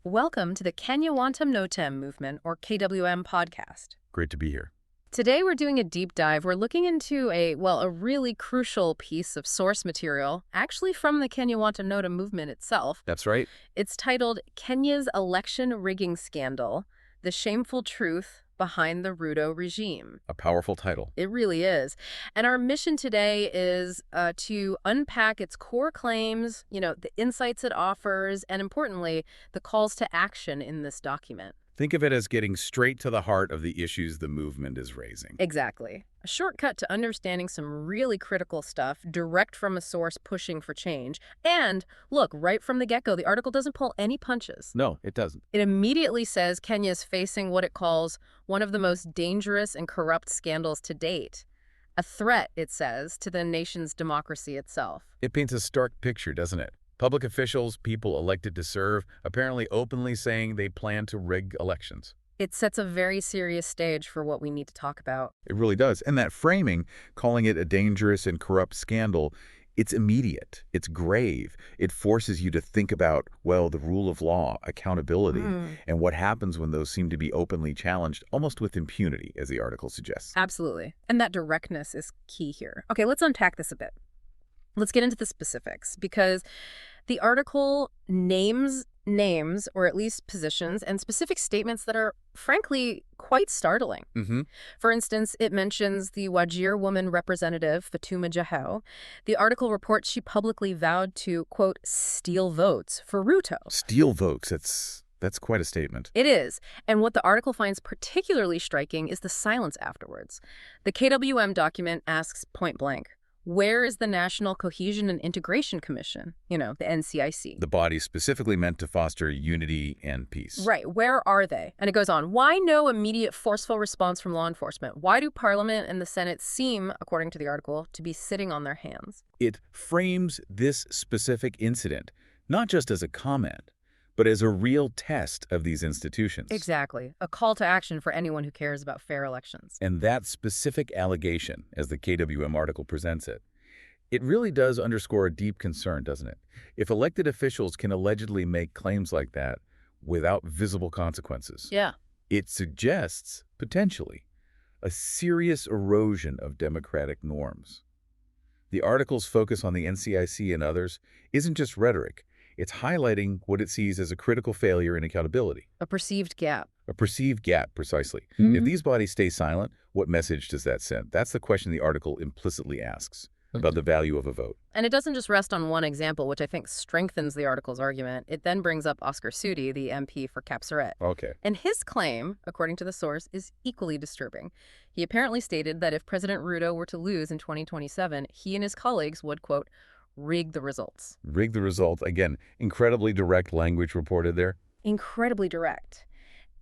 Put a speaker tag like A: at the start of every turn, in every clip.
A: Welcome to the Kenya Wantam Notem Movement, or KWM podcast.
B: Great to be here.
A: Today we're doing a deep dive. We're looking into a really crucial piece of source material, actually from the Kenya Wantam Notem movement itself.
B: That's right.
A: It's titled Kenya's Election Rigging Scandal, The Shameful Truth Behind the Ruto Regime.
B: A powerful title.
A: It really is. And our mission today is to unpack its core claims, the insights it offers, and importantly, the calls to action in this document.
B: Think of it as getting straight to the heart of the issues the movement is raising.
A: Exactly. A shortcut to understanding some really critical stuff direct from a source pushing for change. And look, right from the get-go, the article doesn't pull any punches.
B: No, it doesn't.
A: It immediately says Kenya is facing what it calls one of the most dangerous and corrupt scandals to date. A threat, it says, to the nation's democracy itself.
B: It paints a stark picture, doesn't it? Public officials, people elected to serve, apparently openly saying they plan to rig elections.
A: It sets a very serious stage for what we need to talk about.
B: It really does. And that framing, calling it a dangerous and corrupt scandal, it's immediate. It's grave. It forces you to think about, the rule of law, accountability, and what happens when those seem to be openly challenged, almost with impunity, as the article suggests.
A: Absolutely. And that directness is key here. Okay, let's unpack this a bit. Let's get into the specifics, because the article names names, or at least positions, and specific statements that are, frankly, quite startling. For instance, it mentions the Wajir woman representative, Fatuma Jehow. The article reports she publicly vowed to, quote, steal votes for Ruto.
B: Steal votes, that's quite a statement.
A: It is. And what the article finds particularly striking is the silence afterwards. The KWM document asks point blank, where is the National Cohesion and Integration Commission? The NCIC.
B: The body specifically meant to foster unity and peace.
A: Right. Where are they? And it goes on. Why no immediate forceful response from law enforcement? Why do Parliament and the Senate seem, according to the article, to be sitting on their hands?
B: It frames this specific incident not just as a comment, but as a real test of these institutions.
A: Exactly. A call to action for anyone who cares about fair elections.
B: And that specific allegation, as the KWM article presents it, it really does underscore a deep concern, doesn't it? If elected officials can allegedly make claims like that without visible consequences, it suggests, potentially, a serious erosion of democratic norms. The article's focus on the NCIC and others isn't just rhetoric. It's highlighting what it sees as a critical failure in accountability.
A: A perceived gap.
B: A perceived gap, precisely. If these bodies stay silent, what message does that send? That's the question the article implicitly asks about the value of a vote.
A: And it doesn't just rest on one example, which I think strengthens the article's argument. It then brings up Oscar Sudi, the MP for Kapsaret.
B: Okay.
A: And his claim, according to the source, is equally disturbing. He apparently stated that if President Ruto were to lose in 2027, he and his colleagues would, quote, rig the results.
B: Rig the results. Again, incredibly direct language reported there.
A: Incredibly direct.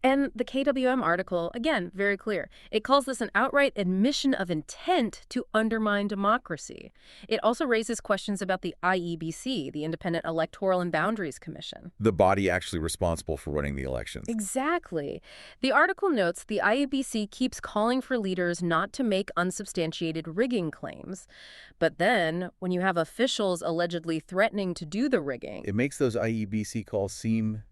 A: And the KWM article, again, very clear. It calls this an outright admission of intent to undermine democracy. It also raises questions about the IEBC, the Independent Electoral and Boundaries Commission.
B: The body actually responsible for running the elections.
A: Exactly. The article notes the IEBC keeps calling for leaders not to make unsubstantiated rigging claims. But then, when you have officials allegedly threatening to do the rigging,
B: it makes those IEBC calls seem,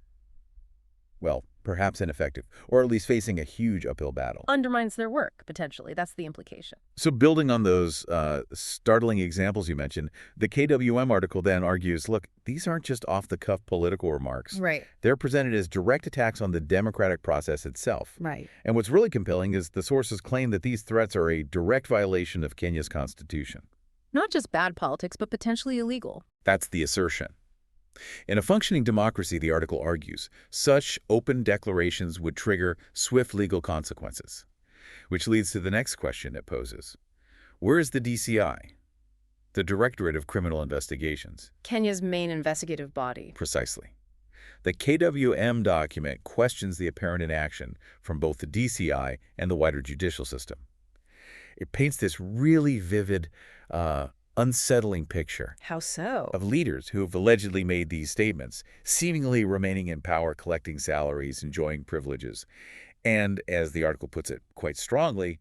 B: perhaps ineffective, or at least facing a huge uphill battle.
A: Undermines their work, potentially. That's the implication.
B: So building on those startling examples you mentioned, the KWM article then argues, look, these aren't just off-the-cuff political remarks.
A: Right.
B: They're presented as direct attacks on the democratic process itself.
A: Right.
B: And what's really compelling is the sources claim that these threats are a direct violation of Kenya's constitution.
A: Not just bad politics, but potentially illegal.
B: That's the assertion. In a functioning democracy, the article argues, such open declarations would trigger swift legal consequences. Which leads to the next question it poses. Where is the DCI? The Directorate of Criminal Investigations.
A: Kenya's main investigative body.
B: Precisely. The KWM document questions the apparent inaction from both the DCI and the wider judicial system. It paints this really vivid, unsettling picture.
A: How so?
B: Of leaders who have allegedly made these statements, seemingly remaining in power, collecting salaries, enjoying privileges, and, as the article puts it quite strongly,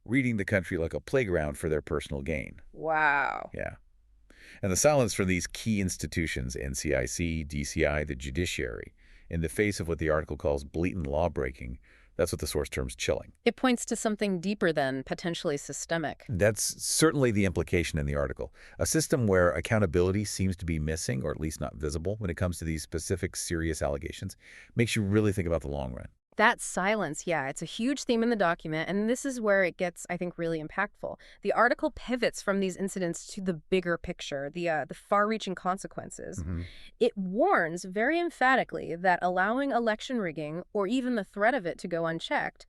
B: reading the country like a playground for their personal gain.
A: Wow.
B: Yeah. And the silence from these key institutions, NCIC, DCI, the judiciary, in the face of what the article calls blatant law-breaking. That's what the source terms chilling.
A: It points to something deeper than potentially systemic.
B: That's certainly the implication in the article. A system where accountability seems to be missing, or at least not visible, when it comes to these specific serious allegations, makes you really think about the long run.
A: That silence, yeah, it's a huge theme in the document, and this is where it gets, I think, really impactful. The article pivots from these incidents to the bigger picture, the far-reaching consequences. It warns very emphatically that allowing election rigging, or even the threat of it to go unchecked,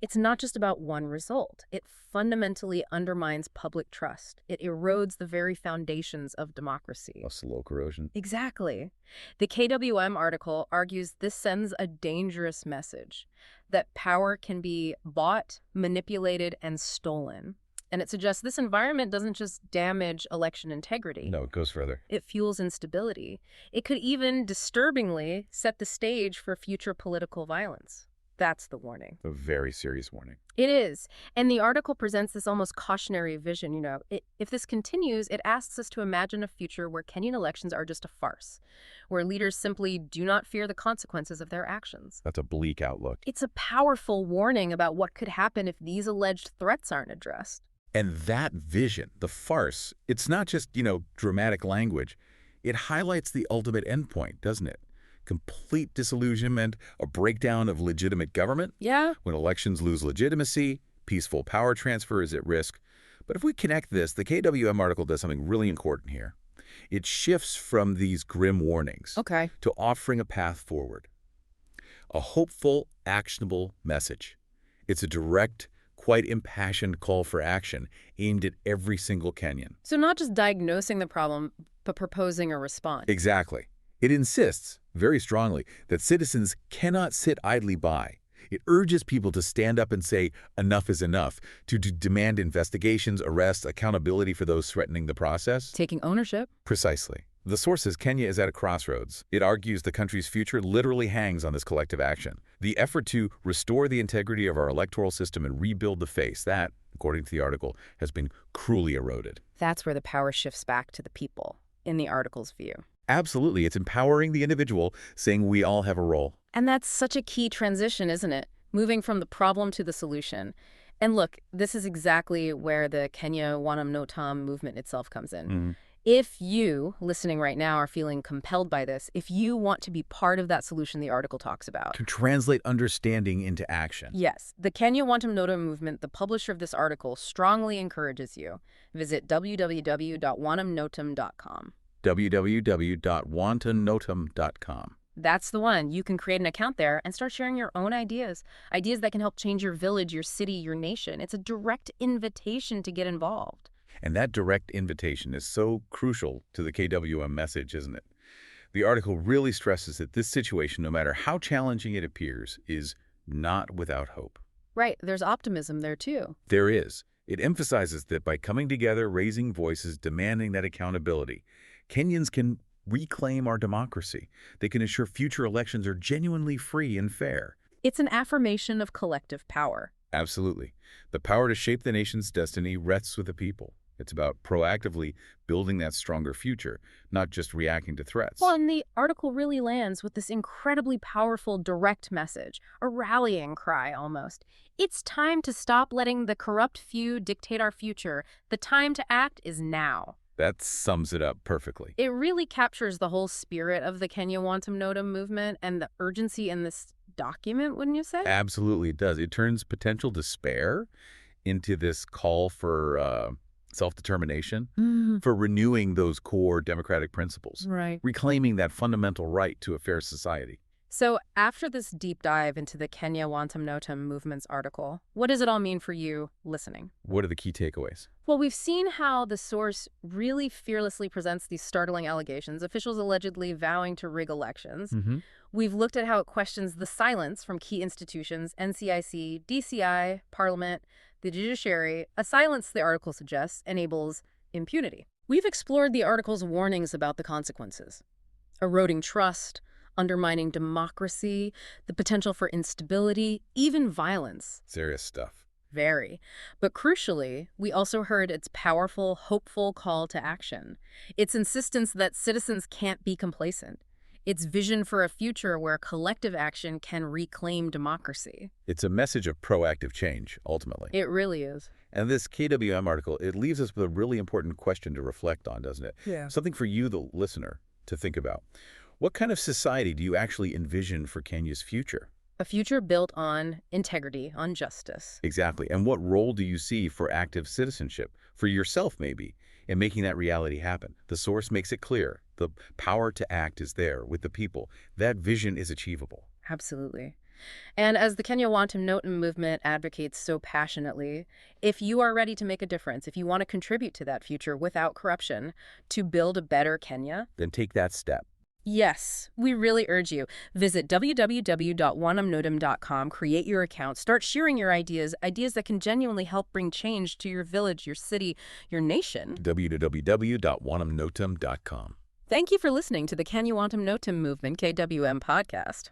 A: it's not just about one result. It fundamentally undermines public trust. It erodes the very foundations of democracy.
B: A slow corrosion.
A: Exactly. The KWM article argues this sends a dangerous message, that power can be bought, manipulated, and stolen. And it suggests this environment doesn't just damage election integrity.
B: No, it goes further.
A: It fuels instability. It could even, disturbingly, set the stage for future political violence. That's the warning.
B: A very serious warning.
A: It is. And the article presents this almost cautionary vision. If this continues, it asks us to imagine a future where Kenyan elections are just a farce, where leaders simply do not fear the consequences of their actions.
B: That's a bleak outlook.
A: It's a powerful warning about what could happen if these alleged threats aren't addressed.
B: And that vision, the farce, it's not just, dramatic language. It highlights the ultimate endpoint, doesn't it? Complete disillusionment, a breakdown of legitimate government.
A: Yeah.
B: When elections lose legitimacy, peaceful power transfer is at risk. But if we connect this, the KWM article does something really important here. It shifts from these grim warnings to offering a path forward. A hopeful, actionable message. It's a direct, quite impassioned call for action aimed at every single Kenyan.
A: So not just diagnosing the problem, but proposing a response.
B: Exactly. It insists, very strongly, that citizens cannot sit idly by. It urges people to stand up and say, enough is enough, to demand investigations, arrests, accountability for those threatening the process.
A: Taking ownership.
B: Precisely. The source says Kenya is at a crossroads. It argues the country's future literally hangs on this collective action. The effort to restore the integrity of our electoral system and rebuild the face, that, according to the article, has been cruelly eroded.
A: That's where the power shifts back to the people, in the article's view.
B: Absolutely. It's empowering the individual, saying we all have a role.
A: And that's such a key transition, isn't it? Moving from the problem to the solution. And look, this is exactly where the Kenya Wanam Notam movement itself comes in. If you, listening right now, are feeling compelled by this, if you want to be part of that solution the article talks about.
B: To translate understanding into action.
A: Yes. The Kenya Wantam Notam movement, the publisher of this article, strongly encourages you. Visit www.wanamnotam.com.
B: www.wantamnotam.com.
A: That's the one. You can create an account there and start sharing your own ideas that can help change your village, your city, your nation. It's a direct invitation to get involved.
B: And that direct invitation is so crucial to the KWM message, isn't it? The article really stresses that this situation, no matter how challenging it appears, is not without hope.
A: Right. There's optimism there, too.
B: There is. It emphasizes that by coming together, raising voices, demanding that accountability, Kenyans can reclaim our democracy. They can ensure future elections are genuinely free and fair.
A: It's an affirmation of collective power.
B: Absolutely. The power to shape the nation's destiny rests with the people. It's about proactively building that stronger future, not just reacting to threats.
A: Well, and the article really lands with this incredibly powerful direct message, a rallying cry almost. It's time to stop letting the corrupt few dictate our future. The time to act is now.
B: That sums it up perfectly.
A: It really captures the whole spirit of the Kenya Wantam Notam movement and the urgency in this document, wouldn't you say?
B: Absolutely, it does. It turns potential despair into this call for self-determination, for renewing those core democratic principles,
A: Right.
B: reclaiming that fundamental right to a fair society.
A: So after this deep dive into the Kenya Wantam Notam movement's article, what does it all mean for you listening?
B: What are the key takeaways?
A: Well, we've seen how the source really fearlessly presents these startling allegations, officials allegedly vowing to rig elections. We've looked at how it questions the silence from key institutions, NCIC, DCI, Parliament, the judiciary, a silence, the article suggests, enables impunity. We've explored the article's warnings about the consequences. Eroding trust, undermining democracy, the potential for instability, even violence.
B: Serious stuff.
A: Very. But crucially, we also heard its powerful, hopeful call to action. Its insistence that citizens can't be complacent. It's vision for a future where collective action can reclaim democracy.
B: It's a message of proactive change, ultimately.
A: It really is.
B: And this KWM article, it leaves us with a really important question to reflect on, doesn't it?
A: Yeah.
B: Something for you, the listener, to think about. What kind of society do you actually envision for Kenya's future?
A: A future built on integrity, on justice.
B: Exactly. And what role do you see for active citizenship, for yourself maybe, in making that reality happen? The source makes it clear. The power to act is there with the people. That vision is achievable.
A: Absolutely. And as the Kenya Wantam Notam movement advocates so passionately, if you are ready to make a difference, if you want to contribute to that future without corruption, to build a better Kenya,
B: Then take that step.
A: yes, we really urge you. Visit www.wantamnotam.com, create your account, start sharing your ideas that can genuinely help bring change to your village, your city, your nation.
B: www.wantamnotam.com.
A: Thank you for listening to the Kenya Wantam Notam Movement KWM podcast.